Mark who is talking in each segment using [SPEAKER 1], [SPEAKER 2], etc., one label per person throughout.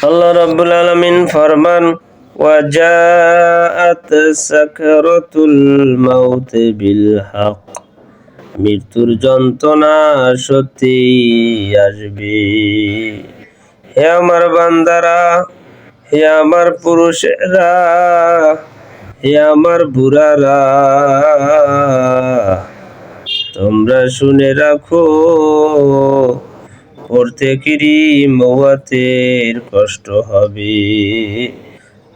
[SPEAKER 1] আল্লাহ রাব্বুল আলামিন ফরমান ওয়াজাআত সাকরাতুল মাউত বিল হক, মৃত্যুর যন্ত্রণা সত্যি আসবে। হে আমার বান্দারা, হে আমার পুরুষেরা, হে আমার বুড়ারা, তোমরা শুনে রাখো, প্রত্যেকেরই মওয়াতের কষ্ট হবে,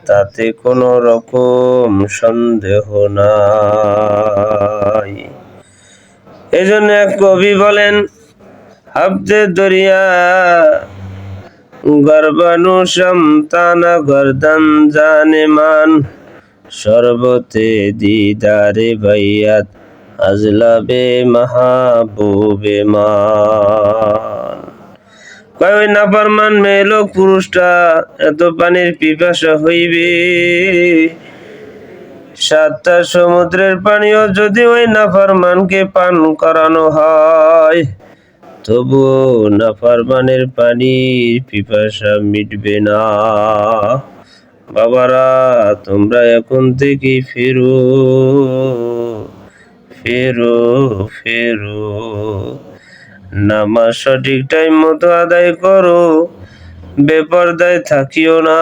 [SPEAKER 1] তাতে কোনো রকম সন্দেহ নাই। এজন্য এক কবি বলেন, হাবজে দরিয়া গর্বানু সন্তানা গর্দান জানে মান, শরবতে দিদারে বাইয়াত আজলাবে মাহবুবে মান। ওই নাফরমান মেয়ে লোক পুরুষটা এত পানির পিপাসা হইবে, 7টা সমুদ্রের পানিও যদি ওই নাফরমানকে পান করানো হয়, তবুও নাফরমানের পানির পিপাসা মিটবে না। বাবারা, তোমরা এখন থেকে ফেরো ফেরো ফেরো, নামাজ সঠিক টাইম মতো আদায় করো, বেপরদায় থাকিও না,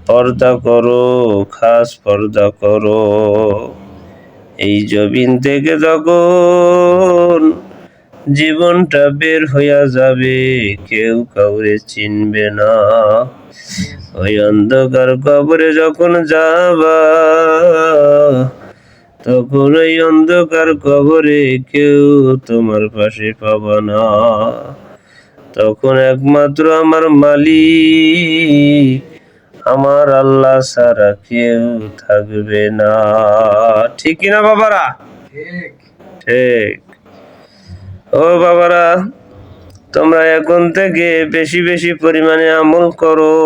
[SPEAKER 1] পর্দা করো, খাস পর্দা করো। এই জমিন থেকে যখন জীবনটা বের হইয়া যাবে, কেউ কাউরে চিনবে না। ওই অন্ধকার কবরে যখন যাবা, তখন ওই অন্ধকার কবরে কেউ তোমার পাশে পাবা না। তখন একমাত্র আমার মালিক, আমার আল্লাহ ছাড়া কেউ থাকবে না। ঠিক কিনা বাবারা? ঠিক। ও বাবারা, তোমরা এখন থেকে বেশি বেশি পরিমাণে আমল করো,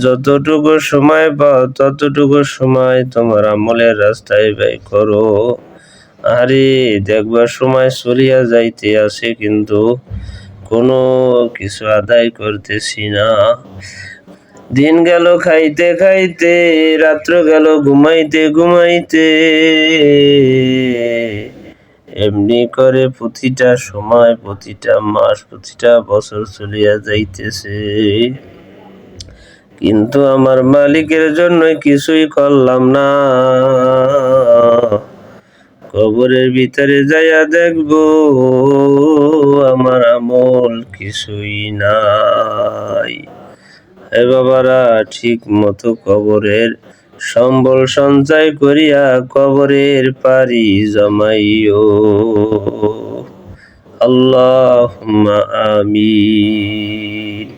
[SPEAKER 1] যতটুকু সময় পাও ততটুকু সময় তোমার আমলের রাস্তায় ব্যয় করো। আরে দেখবার সময় চলিয়া যাইতে আছে, কিন্তু কোনো কিছু আদায় করতেছি না। দিন গেল খাইতে খাইতে, রাত্র গেল ঘুমাইতে ঘুমাইতে, এমনি করে প্রতিটা সময়, প্রতিটা মাস, প্রতিটা বছর চলিয়া যাইতেছে, কিন্তু আমার মালিকের জন্য কিছুই করলাম না। কবরের ভিতরে যাইয়া দেখবো আমার আমল কিছুই নাই। হে বাবারা, ঠিক মতো কবরের সম্বল সঞ্চয় করিয়া কবরের পারি জমাইও। আল্লাহুম্মা আমিন।